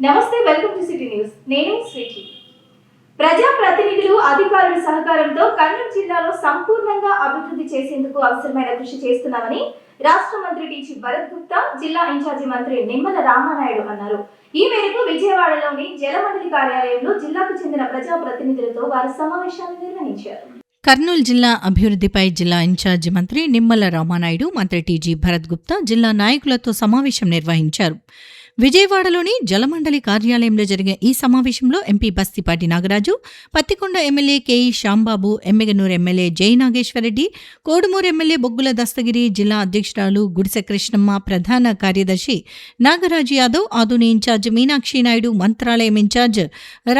నమస్తే, welcome to city news. నేను శ్రీజీ. ప్రజా ప్రతినిధులు అధికారుల సహకారంతో కర్నూలు జిల్లాలో సంపూర్ణంగా అభివృద్ధి చేసేందుకు అవసరమైన కృషి చేస్తున్నామని రాష్ట్ర మంత్రి టీజీ భరత్ గుప్తా, జిల్లా ఇన్ఛార్జి మంత్రి నిమ్మల రామానాయుడు అన్నారు. ఈ మేరకు విజయవాడలోని జలమండలి కార్యాలయంలో జిల్లాకు చెందిన ప్రజా ప్రతినిధులతో వారు సమావేశాన్ని నిర్వహించారు. కర్నూలు జిల్లా అభివృద్ధిపై జిల్లా ఇన్ఛార్జి మంత్రి నిమ్మల రామానాయుడు, మంత్రి టీజీ భరత్ గుప్తా జిల్లా నాయకులతో సమావేశం నిర్వహించారు. విజయవాడలోని జలమండలి కార్యాలయంలో జరిగే ఈ సమావేశంలో MP Bastipati Nagaraju, Pattikonda MLA KE Shyambabu, Yemmiganur MLA Jai Nageswara Reddy, Kodumur MLA బొగ్గుల దస్తగిరి, జిల్లా అధ్యక్షురాలు గుడిసె కృష్ణమ్మ, ప్రధాన కార్యదర్శి Nagaraju Yadav, Adoni in-charge Meenakshi Naidu, Mantralayam in-charge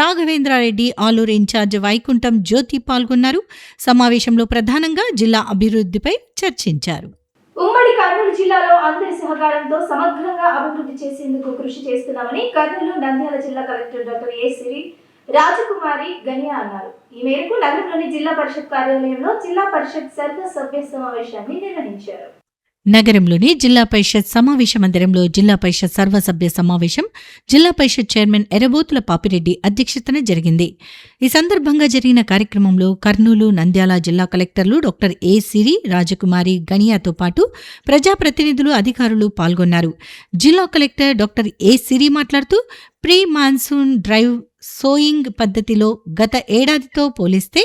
Raghavendra Reddy, Aluru in-charge Vaikuntham Jyothi పాల్గొన్నారు. సమావేశంలో ప్రధానంగా జిల్లా అభివృద్ధిపై చర్చించారు. ఉమ్మడి కర్నూలు జిల్లాలో అందరి సహకారంతో సమగ్రంగా అభివృద్ధి చేసేందుకు కృషి చేస్తున్నామని కర్నూలు నంద్యాల జిల్లా కలెక్టర్ డాక్టర్ ఏ సిరి రాజకుమారి గనియా అన్నారు. ఈ మేరకు నగరంలోని జిల్లా పరిషత్ కార్యాలయంలో జిల్లా పరిషత్ సర్వసభ్య సమావేశాన్ని నిర్వహించారు. నగరంలోని జిల్లా పరిషత్ సమావేశ మందిరంలో జిల్లా పరిషత్ సర్వసభ్య సమావేశం జిల్లా పరిషత్ చైర్మన్ ఎర్రబోతుల పాపిరెడ్డి అధ్యక్షతన జరిగింది. ఈ సందర్భంగా జరిగిన కార్యక్రమంలో కర్నూలు, నంద్యాల జిల్లా కలెక్టర్లు డాక్టర్ ఏ సిరి, రాజకుమారి గనియాతో పాటు ప్రజాప్రతినిధులు, అధికారులు పాల్గొన్నారు. జిల్లా కలెక్టర్ డాక్టర్ ఏ సిరి మాట్లాడుతూ ప్రీ మాన్సూన్ డ్రైవ్ సోయింగ్ పద్ధతిలో గత ఏడాదితో పోలిస్తే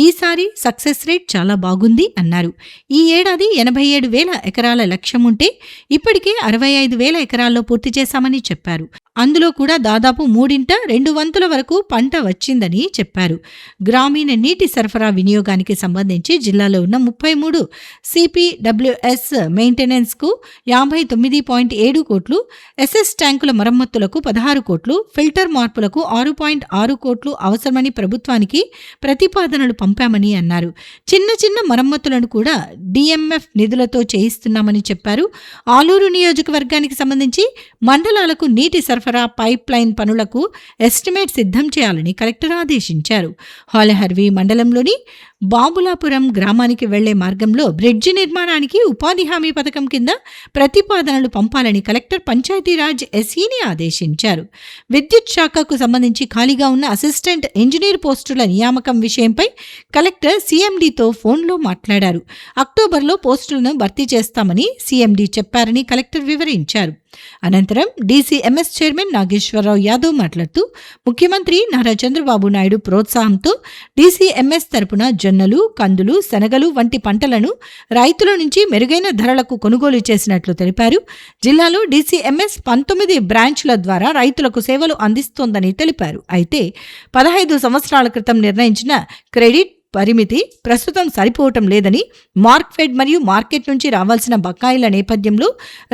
ఈసారి సక్సెస్ రేట్ చాలా బాగుంది అన్నారు. ఈ ఏడాది 87,000 ఎకరాల లక్ష్యం ఉంటే ఇప్పటికే 65,000 ఎకరాల్లో పూర్తి చేశామని చెప్పారు. అందులో కూడా దాదాపు 3/2 వంతుల వరకు పంట వచ్చిందని చెప్పారు. గ్రామీణ నీటి సరఫరా వినియోగానికి సంబంధించి జిల్లాలో ఉన్న 33 CPWS మెయింటెనెన్స్కు 59.7 కోట్లు, ఎస్ఎస్ ట్యాంకుల మరమ్మతులకు 16 కోట్లు, ఫిల్టర్ మార్పులకు 6.6 కోట్లు అవసరమని ప్రభుత్వానికి ప్రతిపాదనలు పంపామని అన్నారు. చిన్న చిన్న మరమ్మతులను కూడా DMF నిధులతో చేయిస్తున్నామని చెప్పారు. ఆలూరు నియోజకవర్గానికి సంబంధించి మండలాలకు నీటి సరఫరా పైప్ లైన్ పనులకు ఎస్టిమేట్ సిద్ధం చేయాలని కలెక్టర్ ఆదేశించారు. హాలహర్వి మండలంలోని బాబులాపురం గ్రామానికి వెళ్లే మార్గంలో బ్రిడ్జి నిర్మాణానికి ఉపాధి హామీ పథకం కింద ప్రతిపాదనలు పంపాలని కలెక్టర్ పంచాయతీరాజ్ ఎస్ఈని ఆదేశించారు. విద్యుత్ శాఖకు సంబంధించి ఖాళీగా ఉన్న అసిస్టెంట్ ఇంజనీర్ పోస్టుల నియామకం విషయంపై కలెక్టర్ సీఎండీతో ఫోన్లో మాట్లాడారు. అక్టోబర్లో పోస్టులను భర్తీ చేస్తామని సీఎండీ చెప్పారని కలెక్టర్ వివరించారు. అనంతరం డీసీఎంఎస్ చైర్మన్ నాగేశ్వరరావు యాదవ్ మాట్లాడుతూ ముఖ్యమంత్రి నారా చంద్రబాబు నాయుడు ప్రోత్సాహంతో డీసీఎంఎస్ తరపున జొన్నలు, కందులు, శనగలు వంటి పంటలను రైతుల నుంచి మెరుగైన ధరలకు కొనుగోలు చేసినట్లు తెలిపారు. జిల్లాలో డీసీఎంఎస్ 19 బ్రాంచ్ల ద్వారా రైతులకు సేవలు అందిస్తోందని తెలిపారు. అయితే 15 సంవత్సరాల క్రితం నిర్ణయించిన క్రెడిట్ పరిమితి ప్రస్తుతం సరిపోవటం లేదని, మార్క్ఫెడ్ మరియు మార్కెట్ నుంచి రావాల్సిన బకాయిల నేపథ్యంలో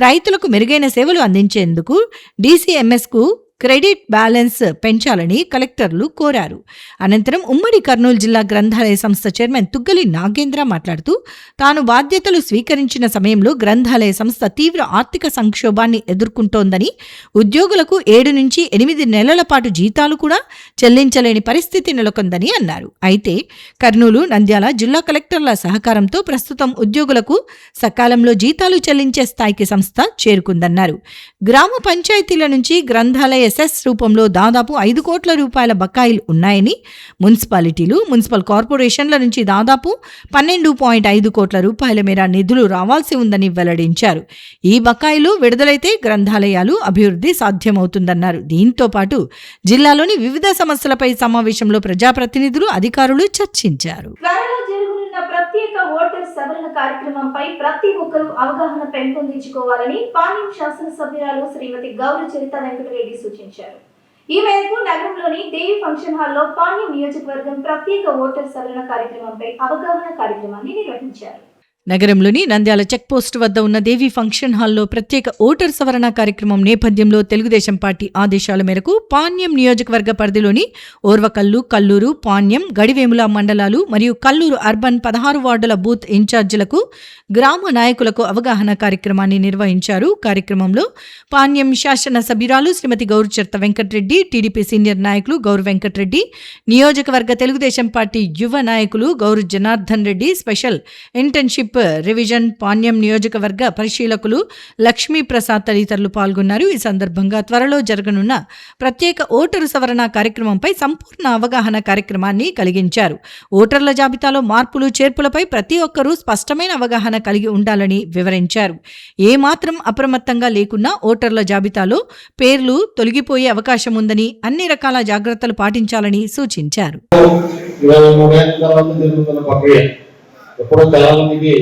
రైతులకు మెరుగైన సేవలు అందించేందుకు డీసీఎంఎస్కు క్రెడిట్ బ్యాలెన్స్ పెంచాలని కలెక్టర్లు కోరారు. అనంతరం ఉమ్మడి కర్నూలు జిల్లా గ్రంథాలయ సంస్థ చైర్మన్ తుగ్గలి నాగేంద్ర మాట్లాడుతూ తాను బాధ్యతలు స్వీకరించిన సమయంలో గ్రంథాలయ సంస్థ తీవ్ర ఆర్థిక సంక్షోభాన్ని ఎదుర్కొంటోందని, ఉద్యోగులకు 7 నుంచి 8 నెలల పాటు జీతాలు కూడా చెల్లించలేని పరిస్థితి నెలకొందని అన్నారు. అయితే కర్నూలు, నంద్యాల జిల్లా కలెక్టర్ల సహకారంతో ప్రస్తుతం ఉద్యోగులకు సకాలంలో జీతాలు చెల్లించే స్థాయికి సంస్థ చేరుకుందన్నారు. గ్రామ పంచాయతీల నుంచి గ్రంథాలయ ఎస్ఎస్ రూపంలో దాదాపు 5 కోట్ల రూపాయల బకాయిలు ఉన్నాయని, మున్సిపాలిటీలు, మున్సిపల్ కార్పొరేషన్ల నుంచి దాదాపు 12.5 కోట్ల రూపాయల మేర నిధులు రావాల్సి ఉందని వెల్లడించారు. ఈ బకాయిలు విడుదలైతే గ్రంథాలయాలు అభివృద్ధి సాధ్యమవుతుందన్నారు. దీంతో పాటు జిల్లాలోని వివిధ సమస్యలపై సమావేశంలో ప్రజాప్రతినిధులు, అధికారులు చర్చించారు. ప్రత్యేక ఓటర్ సవరణ కార్యక్రమంపై ప్రతి ఒక్కరూ అవగాహన పెంపొందించుకోవాలని పాణ్యం శాసనసభ్యురాలు శ్రీమతి గౌరి చరిత వెంకటరెడ్డి సూచించారు. ఈ మేరకు నగరంలోని దేవి ఫంక్షన్ హాల్లో పాణ్యం నియోజకవర్గం ప్రత్యేక ఓటర్ సవరణ కార్యక్రమంపై అవగాహన కార్యక్రమాన్ని నిర్వహించారు. నగరంలోని నంద్యాల చెక్పోస్టు వద్ద ఉన్న దేవి ఫంక్షన్ హాల్లో ప్రత్యేక ఓటర్ సవరణ కార్యక్రమం నేపథ్యంలో తెలుగుదేశం పార్టీ ఆదేశాల మేరకు పాణ్యం నియోజకవర్గ పరిధిలోని ఓర్వకల్లు, కల్లూరు, పాణ్యం, గడివేముల మండలాలు మరియు కల్లూరు అర్బన్ 16 వార్డుల బూత్ ఇన్ఛార్జీలకు, గ్రామ నాయకులకు అవగాహన కార్యక్రమాన్ని నిర్వహించారు. కార్యక్రమంలో పాణ్యం శాసనసభ్యురాలు శ్రీమతి గౌరి చరిత వెంకటరెడ్డి, టీడీపీ సీనియర్ నాయకులు గౌరు వెంకటరెడ్డి, నియోజకవర్గ తెలుగుదేశం పార్టీ యువ నాయకులు Gowru Janardhan Reddy, special internship township revision Panyam నియోజకవర్గ పరిశీలకులు లక్ష్మీప్రసాద్ తదితరులు పాల్గొన్నారు. ఈ సందర్భంగా త్వరలో జరగనున్న ప్రత్యేక ఓటరు సవరణ కార్యక్రమంపై సంపూర్ణ అవగాహన కార్యక్రమాన్ని కలిగించారు. ఓటర్ల జాబితాలో మార్పులు చేర్పులపై ప్రతి ఒక్కరూ స్పష్టమైన అవగాహన కలిగి ఉండాలని వివరించారు. ఏమాత్రం అప్రమత్తంగా లేకున్నా ఓటర్ల జాబితాలో పేర్లు తొలగిపోయే అవకాశం ఉందని, అన్ని రకాల జాగ్రత్తలు పాటించాలని సూచించారు. 23 ఏళ్ళ తర్వాత జరుగుతున్న ప్రక్రియ ఎప్పుడో చాలా మందికి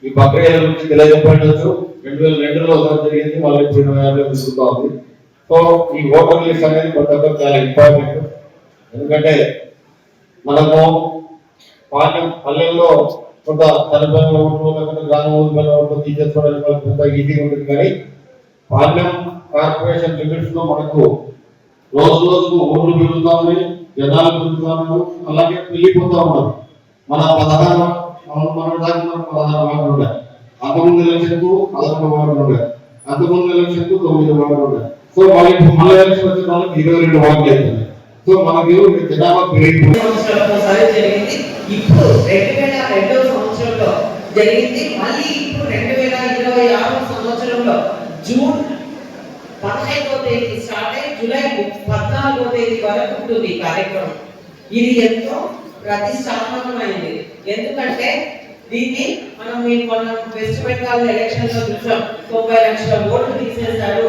ఈ ప్రక్రియ గురించి తెలియకపోవచ్చు. 2002లో జరిగింది, మళ్ళీ ఇప్పుడు 2026లో జరుగుతోంది. సో ఈ ఓటర్ లిస్ట్ అనేది ప్రతి ఒక్కరు చాలా ఇంపార్టెంట్. ఎందుకంటే మనము పల్లెల్లో కొంత చనిపోయిన ఓట్లు లేకపోతే గ్రామ ఊరిపోయిన ఓట్లు తీసేసుకోవడానికి వాళ్ళకి కొంత ఈజీగా ఉంటుంది. కానీ పార్లమెంట్ కార్పొరేషన్ లిమిట్స్ లో మనకు రోజు రోజుకు ఓట్లు పెరుగుతా ఉన్నాయి, జనాలు పెరుగుతా ఉన్నారు, అలాగే పెళ్లిపోతా ఉన్నారు. మన 16 వార్డులు ఉన్నాయి. అంతకుముందు ఎలక్షన్ కు 11 వార్డులు ఉన్నాయి, అంతకుముందు ఎలక్షన్ కు 9 వార్డులు ఉన్నాయి. సో మళ్ళీ ఎలక్షన్ వచ్చిన వాళ్ళకి 22 వార్డులు అవుతున్నాయి. సో మనకి జనాభా పెరిగిపోయింది. ఇప్పుడు 2002 సంవత్సరంలో జరిగింది. మళ్ళీ ఇప్పుడు 2026 సంవత్సరంలో జూన్ 15వ తేదీ స్టార్ట్ అయ్యి జూలై 14వ తేదీ వరకు ఉంటుంది ఈ కార్యక్రమం. ఇది ఎంతో ప్రతిష్టాత్మకమైంది. ఎందుకంటే దీన్ని మనం వెస్ట్ బెంగాల్ ఎలక్షన్ లో చూసాం, 90 లక్షల ఓట్లు తీసేశారు,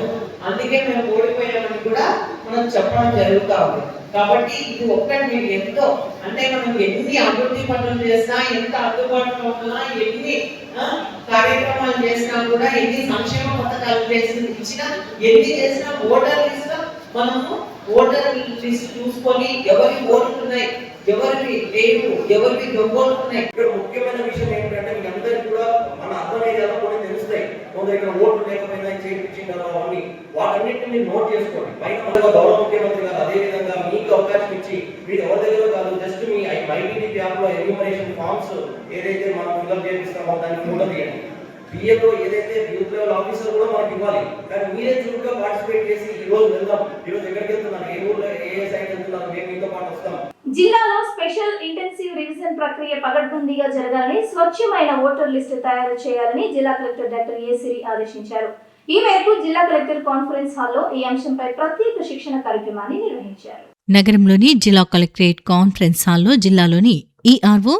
అందుకే మేము ఓడిపోయామని కూడా మనం చెప్పడం జరుగుతూ ఉంది. కాబట్టి ఇది ఒక్కటి మీరు ఎంతో అంటే మనం ఎన్ని అభివృద్ధి పనులు చేసినా, ఎంత అందుబాటులో ఉన్నా, ఎన్ని కార్యక్రమాలు చేసినా కూడా, ఎన్ని సంక్షేమ పథకాలు ఇచ్చినా, ఎన్ని చేసినా ఓటర్ లిస్ట్ మనము ఓటర్ లిస్ట్ చూసుకొని ఎవరి ఓట్లు ఉన్నాయి, ఎవరికి లేవు, ఎవరికి దొంగలు ఉన్నాయి. ఇక్కడ ముఖ్యమైన విషయం ఏంటంటే మీ అందరికీ కూడా మన అర్థమయ్యేలా కొన్ని తెలుస్తాయి. కొందరు ఇక్కడ ఓట్లు లేకపోయినా చేయించింటారు, అవన్నీ వాటన్నిటిని నోట్ చేసుకోండి. పైన గౌరవ ముఖ్యమంత్రి గారు అదే విధంగా మీకు అవకాశం ఇచ్చి మీరు ఎవరి దగ్గర కాదు, జస్ట్ మీ ఐడెంటిటీ యాప్ లో ఎన్యూమరేషన్ ఫార్మ్స్ ఏదైతే మనం ఫిల్అప్ చేపిస్తామో దాన్ని ఫోటో తీయండి. బిఏలో ఏదైతే యూత్ లెవెల్ ఆఫీసర్ కూడా మనకి ఇవ్వాలి. కానీ మీరే చురుగ్గా పార్టిసిపేట్ చేసి ఈ రోజు వెళ్దాం, ఈ రోజు ఎక్కడికి వెళ్తున్నాను, ఏ ఊర్లో ఏ సైడ్ వెళ్తున్నాను, మేము మీతో పాటు వస్తాం. జిల్లాలో స్పెషల్ ఇంటెన్సివ్ రివిజన్ ప్రక్రియ పకడ్బందీగా జరగాలని, స్వచ్ఛమైన ఓటర్ లిస్టు తయారు చేయాలని జిల్లా కలెక్టర్ డాక్టర్ ఏ సిరి ఆదేశించారు. ఈ మేరకు జిల్లా కలెక్టర్ కాన్ఫరెన్స్ హాల్లో ఈ అంశంపై ప్రత్యేక శిక్షణ కార్యక్రమాన్ని నిర్వహించారు. నగరంలోని జిల్లా కలెక్టరేట్ కాన్ఫరెన్స్ హాల్లో జిల్లాలోని ఈఆర్ఓ,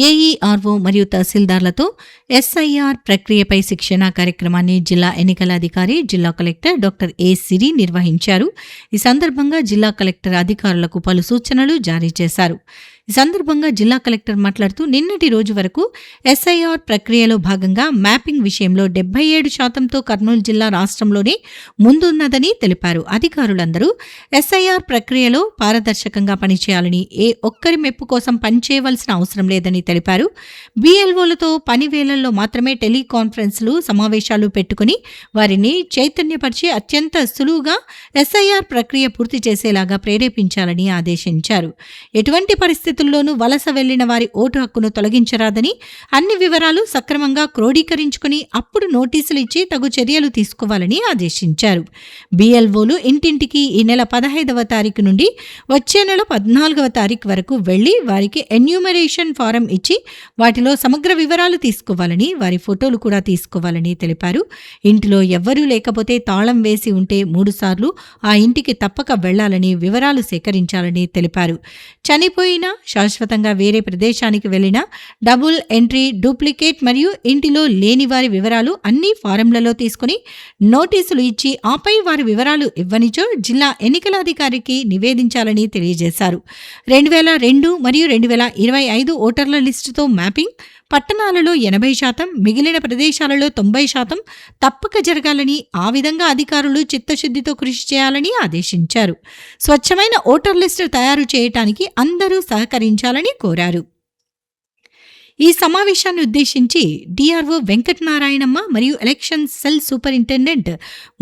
ఏఈఆర్ఓ మరియు తహసీల్దార్లతో ఎస్ఐఆర్ ప్రక్రియపై శిక్షణ కార్యక్రమాన్ని జిల్లా ఎన్నికల అధికారి జిల్లా కలెక్టర్ డాక్టర్ ఏ సిరి నిర్వహించారు. ఈ సందర్భంగా జిల్లా కలెక్టర్ అధికారులకు పలు సూచనలు జారీ చేశారు. ఈ సందర్భంగా జిల్లా కలెక్టర్ మాట్లాడుతూ నిన్నటి రోజు వరకు ఎస్ఐఆర్ ప్రక్రియలో భాగంగా మ్యాపింగ్ విషయంలో 77%తో కర్నూలు జిల్లా రాష్ట్రంలోనే ముందున్నదని తెలిపారు. అధికారులందరూ ఎస్ఐఆర్ ప్రక్రియలో పారదర్శకంగా పనిచేయాలని, ఏ ఒక్కరి మెప్పు కోసం పనిచేయవలసిన అవసరం లేదని తెలిపారు. బిఎల్ఓలతో పని వేళల్లో మాత్రమే టెలికాన్ఫరెన్స్లు, సమావేశాలు పెట్టుకుని వారిని చైతన్యపరిచి అత్యంత సులువుగా ఎస్ఐఆర్ ప్రక్రియ పూర్తి చేసేలాగా ప్రేరేపించాలని ఆదేశించారు. ఎటువంటి పరిస్థితుల్లోనూ వలస వెళ్లిన వారి ఓటు హక్కును తొలగించరాదని, అన్ని వివరాలు సక్రమంగా క్రోడీకరించుకుని అప్పుడు నోటీసులు ఇచ్చి తగు చర్యలు తీసుకోవాలని ఆదేశించారు. బిఎల్ఓలు ఇంటింటికి ఈ నెల 15వ తారీఖు నుండి వచ్చే నెల 14వ తారీఖు వరకు వెళ్లి వారికి ఎన్యూమరేషన్ ఫారం ఇచ్చి వాటిలో సమగ్ర వివరాలు తీసుకోవాలని, వారి ఫోటోలు కూడా తీసుకోవాలని తెలిపారు. ఇంటిలో ఎవ్వరూ లేకపోతే తాళం వేసి ఉంటే 3 సార్లు ఆ ఇంటికి తప్పక వెళ్లాలని, వివరాలు సేకరించాలని తెలిపారు. చనిపోయిన, శాశ్వతంగా వేరే ప్రదేశానికి వెళ్లిన, డబుల్ ఎంట్రీ, డూప్లికేట్ మరియు ఇంటిలో లేని వారి వివరాలు అన్ని ఫారంలలో తీసుకుని నోటీసులు ఇచ్చి ఆపై వారి వివరాలు ఇవ్వనిచో జిల్లా ఎన్నికల అధికారికి నివేదించాలని తెలియజేశారు. 2002 మరియు 2025 ఓటర్ల లిస్టుతో మ్యాపింగ్ పట్టణాలలో 80%, మిగిలిన ప్రదేశాలలో 90% తప్పక జరగాలని, ఆ విధంగా అధికారులు చిత్తశుద్ధితో కృషి చేయాలని ఆదేశించారు. స్వచ్ఛమైన ఓటర్ లిస్టు తయారు చేయడానికి అందరూ సహకరించాలని కోరారు. ఈ సమావేశాన్ని ఉద్దేశించి డిఆర్ఓ వెంకటనారాయణమ్మ మరియు election cell superintendent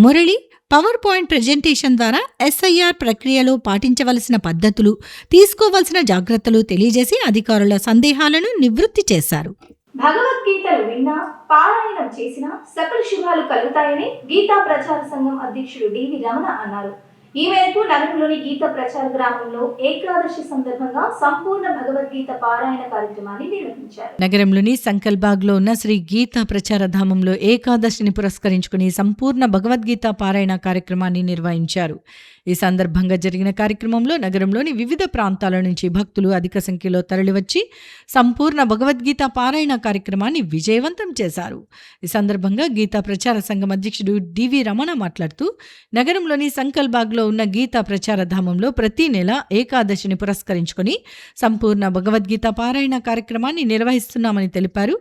Murali power point presentation ద్వారా ఎస్ఐఆర్ ప్రక్రియలో పాటించవలసిన పద్ధతులు, తీసుకోవలసిన జాగ్రత్తలు తెలియజేసి అధికారుల సందేహాలను నివృత్తి చేశారు. భగవద్గీతలు విన్నా, పారాయణం చేసినా సకల శుభాలు కలుగుతాయని గీతా ప్రచార సంఘం అధ్యక్షుడు డివి రమణ అన్నారు. ఈ మేరకు నగరంలోని గీత ప్రచార గ్రామంలో ఏకాదశి సందర్భంగా సంపూర్ణ భగవద్గీత పారాయణ కార్యక్రమాన్ని నిర్వహించారు. నగరంలోని సంకల్బాగ్లో ఉన్న శ్రీ గీతా ప్రచార ధామంలో ఏకాదశిని పురస్కరించుకుని సంపూర్ణ భగవద్గీత పారాయణ కార్యక్రమాన్ని నిర్వహించారు. ఈ సందర్భంగా జరిగిన కార్యక్రమంలో నగరంలోని వివిధ ప్రాంతాల నుంచి భక్తులు అధిక సంఖ్యలో తరలివచ్చి సంపూర్ణ భగవద్గీత పారాయణ కార్యక్రమాన్ని విజయవంతం చేశారు. ఈ సందర్భంగా గీతా ప్రచార సంఘం అధ్యక్షుడు డివి రమణ మాట్లాడుతూ నగరంలోని సంకల్బాగ్లో ఉన్న గీతా ప్రచార ధామంలో ప్రతి నెల ఏకాదశిని పురస్కరించుకొని సంపూర్ణ భగవద్గీత పారాయణ కార్యక్రమాన్ని నిర్వహిస్తున్నామని తెలిపారు.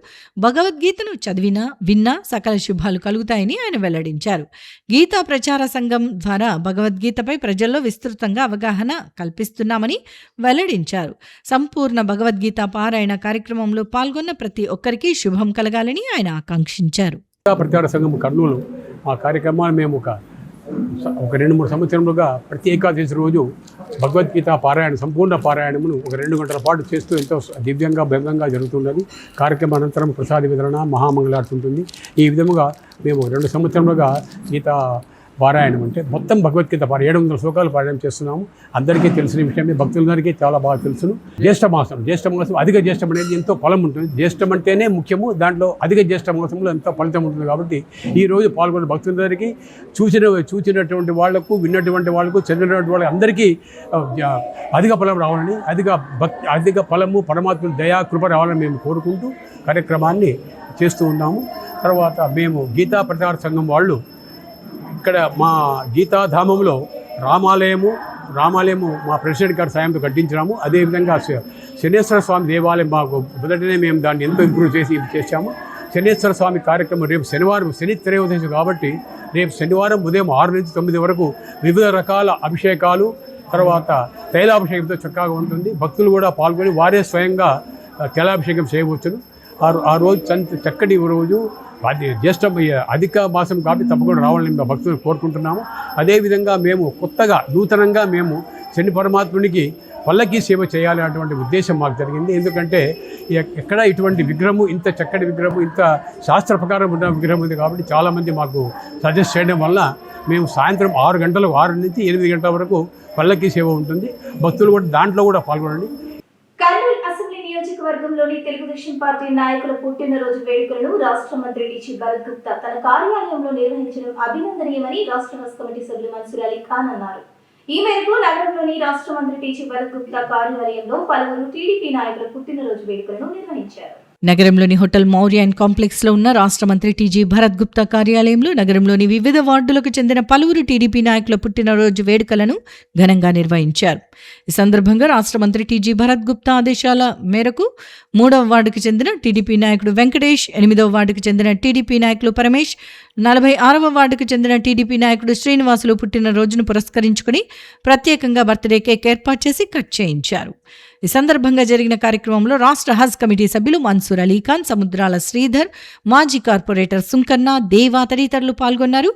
భగవద్గీతను చదివినా విన్నా సకల శుభాలు కలుగుతాయని ఆయన వెల్లడించారు. గీతా ప్రచార సంఘం ద్వారా భగవద్గీతపై ప్రజల్లో విస్తృతంగా అవగాహన కల్పిస్తున్నామని వెల్లడించారు. సంపూర్ణ భగవద్గీత పారాయణ కార్యక్రమంలో పాల్గొన్న ప్రతి ఒక్కరికి శుభం కలగాలని ఆయన ఆకాంక్షించారు. ప్రచార సంఘం కర్నూలు ఆ కార్యక్రమాన్ని మేము ఒక 2-3 సంవత్సరములుగా ప్రతి ఏకాదశి రోజు భగవద్గీత పారాయణ సంపూర్ణ పారాయణమును ఒక 2 గంటల పాటు చేస్తూ ఎంతో దివ్యంగా భంగంగా జరుగుతున్నది. కార్యక్రమం అనంతరం ప్రసాద వితరణ మహామంగళార్తి ఉంటుంది. ఈ విధముగా మేము 2 సంవత్సరములుగా గీత పారాయణం అంటే మొత్తం భగవద్గీత 700 శ్లోకాలు పారాయణం చేస్తున్నాము. అందరికీ తెలిసిన విషయమే, భక్తులందరికీ చాలా బాగా తెలుసును. జ్యేష్ఠ మాసం అధిక జ్యేష్ఠం అనేది ఎంతో ఫలం ఉంటుంది. జ్యేష్ఠం అంటేనే ముఖ్యము, దాంట్లో అధిక జ్యేష్ఠ మాసంలో ఎంతో ఫలితం ఉంటుంది. కాబట్టి ఈరోజు పాల్గొన్న భక్తులందరికీ చూసినటువంటి వాళ్లకు, విన్నటువంటి వాళ్లకు, చదివినటువంటి వాళ్ళకి అందరికీ అధిక ఫలం రావాలని, అధిక ఫలము పరమాత్మ దయా కృప రావాలని మేము కోరుకుంటూ కార్యక్రమాన్ని చేస్తూ ఉన్నాము. తర్వాత మేము గీతా ప్రచార సంఘం వాళ్ళు ఇక్కడ మా గీతాధామంలో రామాలయము మా ప్రెసిడెంట్ గారి సాయంతో కట్టించినాము. అదేవిధంగా శనేశ్వర స్వామి దేవాలయం మాకు మొదటనే మేము దాన్ని ఎంతో ఇంప్రూవ్ చేశాము. శనేశ్వర స్వామి కార్యక్రమం రేపు శనివారం, శని త్రయోదశి కాబట్టి రేపు శనివారం ఉదయం 6 నుంచి 9 వరకు వివిధ రకాల అభిషేకాలు, తర్వాత తైలాభిషేకంతో చక్కగా ఉంటుంది. భక్తులు కూడా పాల్గొని వారే స్వయంగా తైలాభిషేకం చేయవచ్చును. ఆ రోజు చక్కటి రోజు, జ్యేష్ఠ అధిక మాసం కాబట్టి తప్పకుండా రావాలని మేము భక్తులు కోరుకుంటున్నాము. అదేవిధంగా మేము నూతనంగా మేము శని పరమాత్మునికి పల్లకీ సేవ చేయాలి అటువంటి ఉద్దేశం మాకు జరిగింది. ఎందుకంటే ఎక్కడ ఇటువంటి విగ్రహము, ఇంత చక్కటి విగ్రహము, ఇంత శాస్త్ర ప్రకారం ఉన్న విగ్రహం ఉంది కాబట్టి చాలామంది మాకు సజెస్ట్ చేయడం వల్ల మేము సాయంత్రం 6 నుంచి 8 గంటల వరకు పల్లకీ సేవ ఉంటుంది. భక్తులు కూడా దాంట్లో కూడా పాల్గొనండి. కర్నూలు అసెంబ్లీ నియోజకవర్గంలోని తెలుగుదేశం పార్టీ నాయకుల పుట్టినరోజు వేడుకలను రాష్ట్ర మంత్రి టీజీ భరత్ గుప్తా తన కార్యాలయంలో నిర్వహించడం అభినందనీయమని రాష్ట్ర హజ్ కమిటీ సభ్యులు మన్సూర్ అలీ ఖాన్ అన్నారు. ఈ మేరకు నగరంలోని రాష్ట్ర మంత్రి టీజీ భరత్ గుప్తా కార్యాలయంలో పలువురు టీడీపీ నాయకుల పుట్టినరోజు వేడుకలను నిర్వహించారు. నగరంలోని హోటల్ మౌర్య అండ్ కాంప్లెక్స్ లో ఉన్న రాష్ట్ర మంత్రి టీజీ భరత్ గుప్తా కార్యాలయంలో నగరంలోని వివిధ వార్డులకు చెందిన పలువురు టీడీపీ నాయకుల పుట్టినరోజు వేడుకలను ఘనంగా నిర్వహించారు. ఈ సందర్భంగా రాష్ట్ర మంత్రి టీజీ భరత్ గుప్తా ఆదేశాల మేరకు 3వ వార్డుకు చెందిన టీడీపీ నాయకుడు వెంకటేష్, 8వ వార్డుకు చెందిన టీడీపీ నాయకులు పరమేష్, 46వ వార్డుకు చెందిన టీడీపీ నాయకుడు శ్రీనివాసులు పుట్టినరోజును పురస్కరించుకుని ప్రత్యేకంగా బర్త్డే కేక్ ఏర్పాటు చేసి కట్ చేయించారు. ఈ సందర్భంగా జరిగిన కార్యక్రమంలో రాష్ట్ర హజ్ కమిటీ సభ్యులు మన్సూర్ అలీ ఖాన్, సముద్రాల శ్రీధర్, మాజీ కార్పొరేటర్ సుంకన్న, దేవా తదితరులు పాల్గొన్నారు.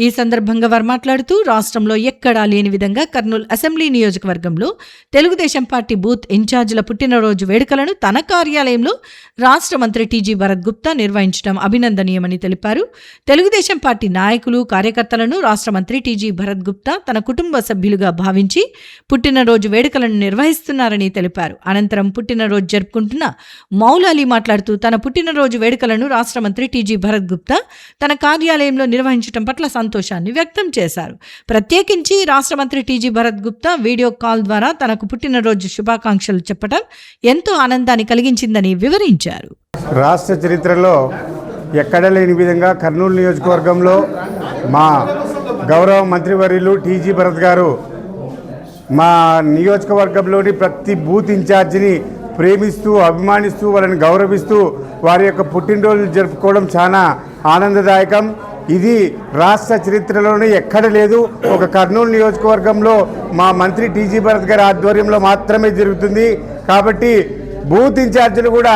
ఈ సందర్భంగా వారు మాట్లాడుతూ రాష్ట్రంలో ఎక్కడా లేని విధంగా కర్నూలు అసెంబ్లీ నియోజకవర్గంలో తెలుగుదేశం పార్టీ బూత్ ఇన్ఛార్జీల పుట్టినరోజు వేడుకలను తన కార్యాలయంలో రాష్ట్ర మంత్రి టీజీ భరత్ గుప్తా నిర్వహించడం అభినందనీయమని తెలిపారు. తెలుగుదేశం పార్టీ నాయకులు, కార్యకర్తలను రాష్ట్ర మంత్రి టీజీ భరత్ గుప్తా తన కుటుంబ సభ్యులుగా భావించి పుట్టినరోజు వేడుకలను నిర్వహిస్తున్నారని తెలిపారు. అనంతరం పుట్టినరోజు జరుపుకుంటున్న మౌలాలి మాట్లాడుతూ తన పుట్టినరోజు వేడుకలను రాష్ట్ర మంత్రి టీజీ భరత్ గుప్తా తన కార్యాలయంలో నిర్వహించడం పట్ల సంతోషాన్ని వ్యక్తం చేశారు. ప్రత్యేకించి రాష్ట్ర మంత్రి TG Bharat Gupta video call ద్వారా తనకు పుట్టినరోజు శుభాకాంక్షలు చెప్పడం ఎంతో ఆనందాన్ని కలిగించిందని వివరించారు. రాష్ట్ర చరిత్రలో ఎక్కడ లేని విధంగా కర్నూలు నియోజకవర్గంలో మా గౌరవ మంత్రివర్యులు టీజీ భరత్ గారు మా నియోజకవర్గంలోని ప్రతి బూత్ ఇన్ఛార్జిని ప్రేమిస్తూ, అభిమానిస్తూ, వాళ్ళని గౌరవిస్తూ వారి యొక్క పుట్టినరోజులు జరుపుకోవడం చాలా ఆనందదాయకం. ఇది రాష్ట్ర చరిత్రలోనే ఎక్కడ లేదు. ఒక కర్నూలు నియోజకవర్గంలో మా మంత్రి టీజీ భరత్ గారి ఆధ్వర్యంలో మాత్రమే జరుగుతుంది. కాబట్టి బూత్ ఇన్ఛార్జీలు కూడా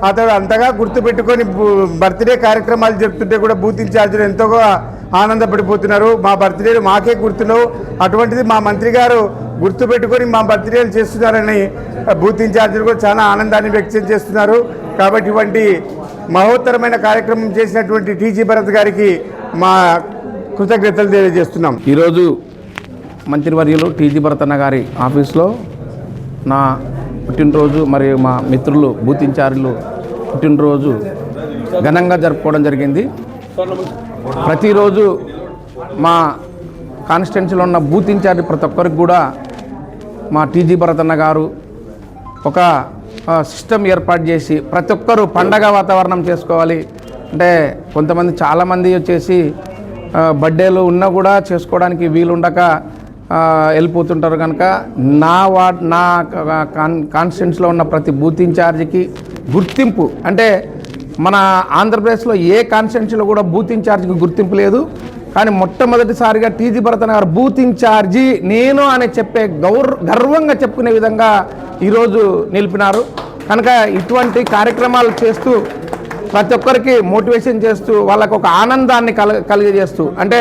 అతడు అంతగా గుర్తుపెట్టుకొని బర్త్డే కార్యక్రమాలు జరుపుతుంటే కూడా బూత్ ఇన్ఛార్జీలు ఎంతగా ఆనందపడిపోతున్నారు. మా బర్త్డేలు మాకే గుర్తున్నావు, అటువంటిది మా మంత్రి గారు గుర్తుపెట్టుకొని మా బర్త్డేలు చేస్తున్నారని బూత్ ఇన్ఛార్జీలు కూడా చాలా ఆనందాన్ని వ్యక్తం చేస్తున్నారు. కాబట్టి ఇటువంటి మహోత్తరమైన కార్యక్రమం చేసినటువంటి టీజీ భరత్ గారికి మా కృతజ్ఞతలు తెలియజేస్తున్నాం. ఈరోజు మంత్రివర్యులు టీజీ భరతన్న గారి ఆఫీస్లో నా పుట్టినరోజు మరియు మా మిత్రులు బూత్ ఇన్ఛార్జీలు పుట్టినరోజు ఘనంగా జరుపుకోవడం జరిగింది. ప్రతిరోజు మా కాన్స్టిట్యున్సీలో ఉన్న బూత్ ఇన్ఛార్జి ప్రతి ఒక్కరికి కూడా మా టీజీ భరతన్న గారు ఒక సిస్టమ్ ఏర్పాటు చేసి ప్రతి ఒక్కరూ పండగ వాతావరణం చేసుకోవాలి. అంటే కొంతమంది చాలామంది వచ్చేసి బర్త్డేలు ఉన్నా కూడా చేసుకోవడానికి వీలుండక వెళ్ళిపోతుంటారు. కనుక నా కాన్స్టిట్యున్సీలో ఉన్న ప్రతి బూత్ ఇన్ఛార్జికి గుర్తింపు, అంటే మన ఆంధ్రప్రదేశ్లో ఏ కాన్స్టిట్యున్సీలో కూడా బూత్ ఇన్ఛార్జికి గుర్తింపు లేదు. కానీ మొట్టమొదటిసారిగా టీజీ భరతన్న గారు బూత్ ఇన్ఛార్జి నేను అని చెప్పే గర్వంగా చెప్పుకునే విధంగా ఈరోజు నిలిపినారు. కనుక ఇటువంటి కార్యక్రమాలు చేస్తూ ప్రతి ఒక్కరికి మోటివేషన్ చేస్తూ వాళ్ళకు ఒక ఆనందాన్ని కలిగజేస్తూ, అంటే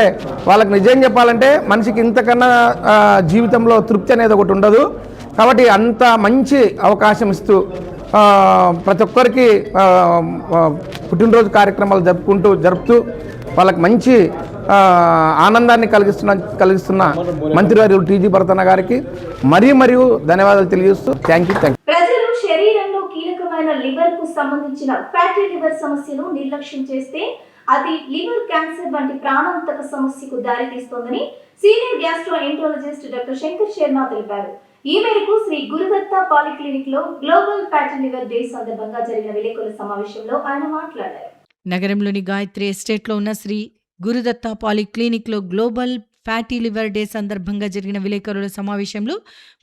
వాళ్ళకి నిజం చెప్పాలంటే మనిషికి ఇంతకన్నా జీవితంలో తృప్తి అనేది ఒకటి ఉండదు. కాబట్టి అంత మంచి అవకాశం ఇస్తూ ప్రతి ఒక్కరికి పుట్టినరోజు కార్యక్రమాలు జరుపుతూ వాళ్ళకి మంచి ఆనందాన్ని కలిగిస్తున్న మంత్రివర్యులు టీజీ భరతన్న గారికి మరియు ధన్యవాదాలు తెలియజేస్తూ థ్యాంక్ యూ. ప్రజలు శరీరంలో కీలకమైన లివర్ కు సంబంధించిన ఫ్యాటీ లివర్ సమస్యను నిర్లక్ష్యం చేస్తే అది లివర్ క్యాన్సర్ వంటి ప్రాణాంతక సమస్యకు దారితీస్తోందని senior gastroenterologist doctor Shankar Sharma తెలిపారు. ఈ మేరకు శ్రీ గురుదత్త పాలిక్లినిక్ లో గ్లోబల్ ఫ్యాటీ లివర్ డే సందర్భంగా జరిగిన విలేకరుల సమావేశంలో ఆయన మాట్లాడారు. నగరంలోని గాయత్రి ఎస్టేట్లో ఉన్న శ్రీ గురుదత్త పాలిక్లినిక్లో గ్లోబల్ ఫ్యాటీ లివర్ డే సందర్భంగా జరిగిన విలేకరుల సమావేశంలో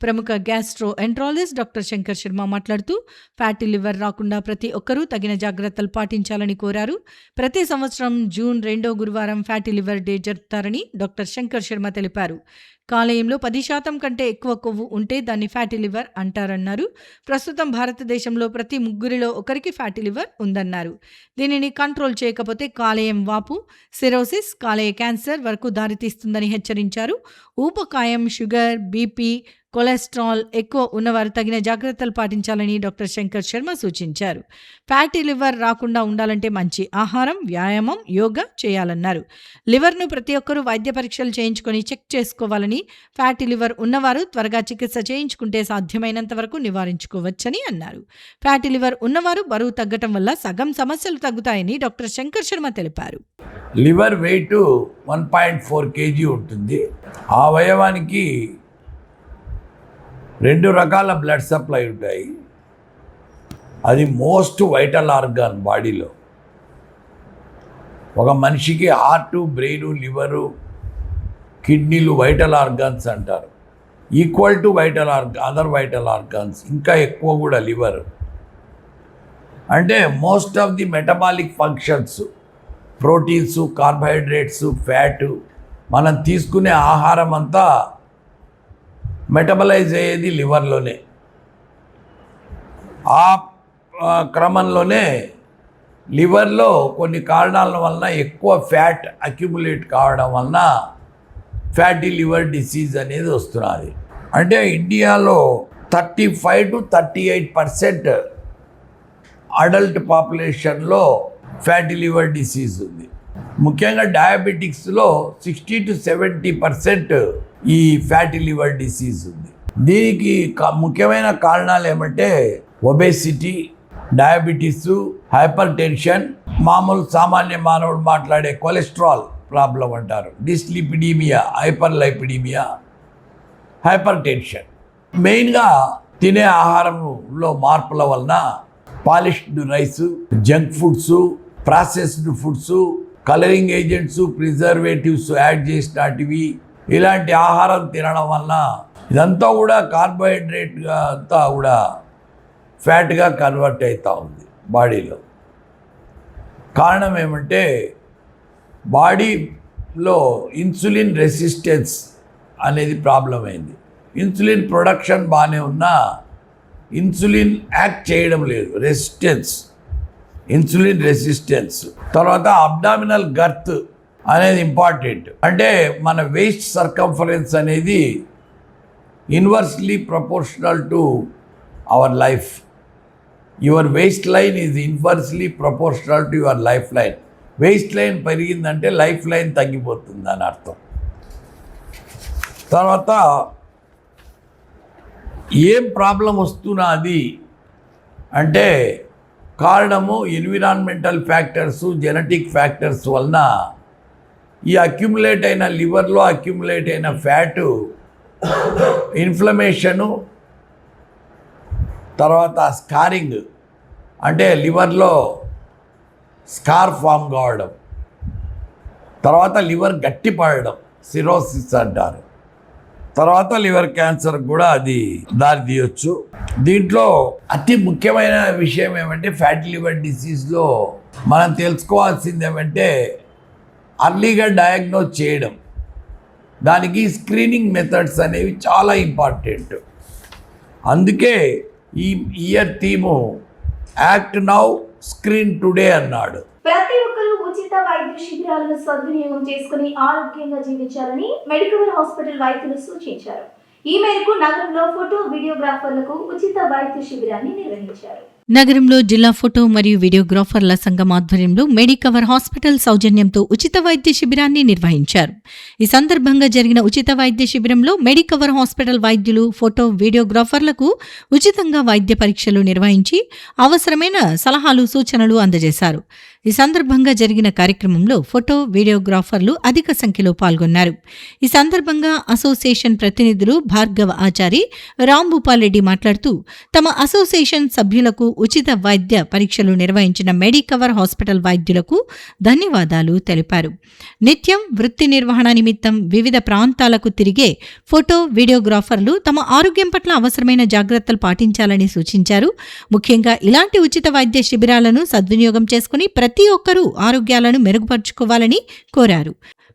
ప్రముఖ gastroenterologist doctor Shankar Sharma మాట్లాడుతూ ఫ్యాటీ లివర్ రాకుండా ప్రతి ఒక్కరూ తగిన జాగ్రత్తలు పాటించాలని కోరారు. ప్రతి సంవత్సరం జూన్ 2వ గురువారం ఫ్యాటీ లివర్ డే జరుపుతారని డాక్టర్ శంకర్ శర్మ తెలిపారు. కాలేయంలో 10% కంటే ఎక్కువ కొవ్వు ఉంటే దాన్ని ఫ్యాటీ లివర్ అంటారన్నారు. ప్రస్తుతం భారతదేశంలో ప్రతి 3 ఒకరికి ఫ్యాటీ లివర్ ఉందన్నారు. దీనిని కంట్రోల్ చేయకపోతే కాలేయం వాపు, సిరోసిస్, కాలేయ క్యాన్సర్ వరకు దారితీస్తుందని హెచ్చరించారు. ఊబకాయం, షుగర్, బీపీ, కొలెస్ట్రాల్ ఎక్కువ ఉన్నవారు తగిన జాగ్రత్తలు పాటించాలని డాక్టర్ శంకర్ శర్మ సూచించారు. ఫ్యాటీ లివర్ రాకుండా ఉండాలంటే మంచి ఆహారం, వ్యాయామం, యోగా చేయాలన్నారు. లివర్ను ప్రతి ఒక్కరూ వైద్య పరీక్షలు చేయించుకొని చెక్ చేసుకోవాలని, ఫ్యాటీ లివర్ ఉన్నవారు త్వరగా చికిత్స చేయించుకుంటే సాధ్యమైనంత వరకు నివారించుకోవచ్చని అన్నారు. ఫ్యాటీ లివర్ ఉన్నవారు బరువు తగ్గటం వల్ల సగం సమస్యలు తగ్గుతాయని డాక్టర్ శంకర్ శర్మ తెలిపారు. లివర్ వెయిట్ 1.4 kg ఉంటుంది. ఆ అవయవానికి 2 రకాల బ్లడ్ సప్లై ఉంటాయి. అది మోస్ట్ వైటల్ ఆర్గాన్ బాడీలో. ఒక మనిషికి హార్టు, బ్రెయిన్, లివరు, కిడ్నీలు వైటల్ ఆర్గాన్స్ అంటారు. Equal to other vital organs, ఇంకా ఎక్కువ కూడా లివర్. అంటే most of the metabolic functions, proteins, carbohydrates, fat, మనం తీసుకునే ఆహారం అంతా మెటబలైజ్ అయ్యేది లివర్లోనే. ఆ క్రమంలోనే లివర్లో కొన్ని కారణాల వలన ఎక్కువ ఫ్యాట్ అక్యుములేట్ కావడం వలన ఫ్యాటీ లివర్ డిసీజ్ అనేది వస్తున్నది. అంటే ఇండియాలో 35 to 38% అడల్ట్ పాపులేషన్లో ఫ్యాటీ లివర్ డిసీజ్ ఉంది. ముఖ్యంగా డయాబెటిక్స్లో 60 to 70% ఈ ఫ్యాటీ లివర్ డిసీజ్ ఉంది. దీనికి ముఖ్యమైన కారణాలు ఏమంటే ఒబేసిటీ, డయాబెటీస్, హైపర్ టెన్షన్, మామూలు సామాన్య మానవుడు మాట్లాడే కొలెస్ట్రాల్ ప్రాబ్లం అంటారు, dyslipidaemia, hyperlipidaemia, hypertension. మెయిన్గా తినే ఆహారంలో మార్పుల వలన polished rice, junk foods, processed foods, colouring agents, preservatives add చేసినటివి, ఇలాంటి ఆహారం తినడం వలన ఇదంతా కూడా కార్బోహైడ్రేట్గా అంతా కూడా ఫ్యాట్గా కన్వర్ట్ అవుతూ ఉంది బాడీలో. కారణం ఏమంటే బాడీలో ఇన్సులిన్ రెసిస్టెన్స్ అనేది ప్రాబ్లం అయింది. ఇన్సులిన్ ప్రొడక్షన్ బాగానే ఉన్నా ఇన్సులిన్ యాక్ట్ చేయడం లేదు, ఇన్సులిన్ రెసిస్టెన్స్. తర్వాత అబ్డామినల్ గర్త్ అనేది ఇంపార్టెంట్. అంటే మన వేస్ట్ సర్కంఫరెన్స్ అనేది inversely proportional to our life. Your waist line is inversely proportional to your life line. Waist line పెరిగిందంటే లైఫ్ లైన్ తగ్గిపోతుంది అని అర్థం. తర్వాత ఏం ప్రాబ్లం వస్తున్నది అంటే కారణము ఎన్విరాన్మెంటల్ ఫ్యాక్టర్స్, జెనెటిక్ ఫ్యాక్టర్స్ వలన ఈ అక్యుములేట్ అయిన లివర్లో అక్యుములేట్ అయిన ఫ్యాటు ఇన్ఫ్లమేషను, తర్వాత స్కారింగ్ అంటే లివర్లో స్కార్ ఫామ్ కావడం, తర్వాత లివర్ గట్టిపడడం సిరోసిస్ అంటారు, తర్వాత లివర్ క్యాన్సర్ కూడా అది దారి తీయొచ్చు. దీంట్లో అతి ముఖ్యమైన విషయం ఏమంటే ఫ్యాటీ లివర్ డిసీజ్లో మనం తెలుసుకోవాల్సింది ఏమంటే అర్లీగా డయాగ్నోజ్ చేయడం. దానికి స్క్రీనింగ్ మెథడ్స్ అనేవి చాలా ఇంపార్టెంట్. అందుకే ఈ year theme act now screen today అన్నాడు. ప్రతి ఒక్కరూ ఉచిత వైద్య శిబిరాలను సద్వినియోగం చేసుకుని ఆరోగ్యంగా జీవించాలని మెడికవర్ హాస్పిటల్ వైద్యులు సూచించారు. ఈ మేరకు నగరంలో ఫోటో వీడియోగ్రాఫర్లకు ఉచిత వైద్య శిబిరాన్ని నిర్వహించారు. నగరంలో జిల్లా ఫోటో మరియు వీడియోగ్రాఫర్ల సంఘం ఆధ్వర్యంలో మెడికవర్ హాస్పిటల్ సౌజన్యంతో ఉచిత వైద్య శిబిరాన్ని నిర్వహించారు. ఈ సందర్భంగా జరిగిన ఉచిత వైద్య శిబిరంలో మెడికవర్ హాస్పిటల్ వైద్యులు ఫోటో వీడియోగ్రాఫర్లకు ఉచితంగా వైద్య పరీక్షలు నిర్వహించి అవసరమైన సలహాలు సూచనలు అందజేశారు. ఈ సందర్భంగా జరిగిన కార్యక్రమంలో ఫోటో వీడియోగ్రాఫర్లు అధిక సంఖ్యలో పాల్గొన్నారు. ఈ సందర్భంగా అసోసియేషన్ ప్రతినిధులు భార్గవ ఆచారి, రాంభూపాల్రెడ్డి మాట్లాడుతూ తమ అసోసియేషన్ సభ్యులకు ఉచిత వైద్య పరీక్షలు నిర్వహించిన మెడికవర్ హాస్పిటల్ వైద్యులకు ధన్యవాదాలు తెలిపారు. నిత్యం వృత్తి నిర్వహణ నిమిత్తం వివిధ ప్రాంతాలకు తిరిగే ఫోటో వీడియోగ్రాఫర్లు తమ ఆరోగ్యం పట్ల అవసరమైన జాగ్రత్తలు పాటించాలని సూచించారు. ముఖ్యంగా ఇలాంటి ఉచిత వైద్య శిబిరాలను సద్వినియోగం చేసుకుని ప్రతి ఒక్కరూ ఆరోగ్యాలను మెరుగుపరుచుకోవాలని కోరారు.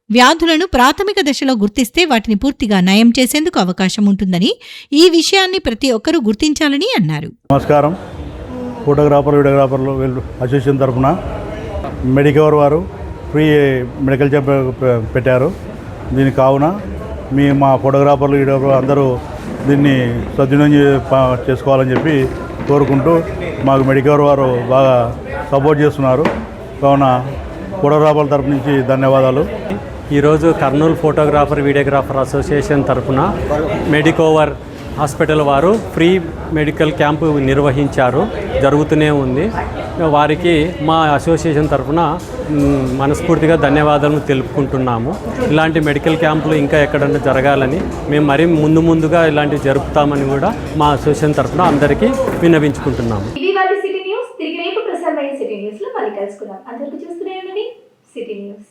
వ్యాధులను ప్రాథమిక దశలో గుర్తిస్తే వాటిని పూర్తిగా నయం చేసేందుకు అవకాశం ఉంటుందని, ఈ విషయాన్ని ప్రతి ఒక్కరూ గుర్తించాలని అన్నారు. నమస్కారం. వీడియోగ్రాఫర్లు అసోసియేషన్ తరఫున మెడికవర్ వారు ఫ్రీ మెడికల్ క్యాంప్ పెట్టారు. దీని కావున మా ఫోటోగ్రాఫర్లు వీడియోగ్రాఫర్లు అందరూ దీన్ని సద్వినియోగం చేసుకోవాలని చెప్పి కోరుకుంటూ మాకు మెడికవర్ వారు బాగా సపోర్ట్ చేస్తున్నారు. కావున ఫోటోగ్రాఫర్ల తరఫు నుంచి ధన్యవాదాలు. ఈరోజు కర్నూలు ఫోటోగ్రాఫర్ వీడియోగ్రాఫర్ అసోసియేషన్ తరఫున మెడికవర్ హాస్పిటల్ వారు ఫ్రీ మెడికల్ క్యాంపు నిర్వహించారు, జరుగుతూనే ఉంది. వారికి మా అసోసియేషన్ తరఫున మనస్ఫూర్తిగా ధన్యవాదాలను తెలుపుకుంటున్నాము. ఇలాంటి మెడికల్ క్యాంపులు ఇంకా ఎక్కడన్నా జరగాలని మేము మరీ ముందుగా ఇలాంటివి జరుపుతామని కూడా మా అసోసియేషన్ తరఫున అందరికీ విన్నవించుకుంటున్నాము. సిటీ న్యూస్ తిరిగి రేపు ప్రసారమైన సిటీ న్యూస్ లో మళ్ళీ కలుసుకుందాం. అందరికీ చూస్తూనే ఉండండి సిటీ న్యూస్.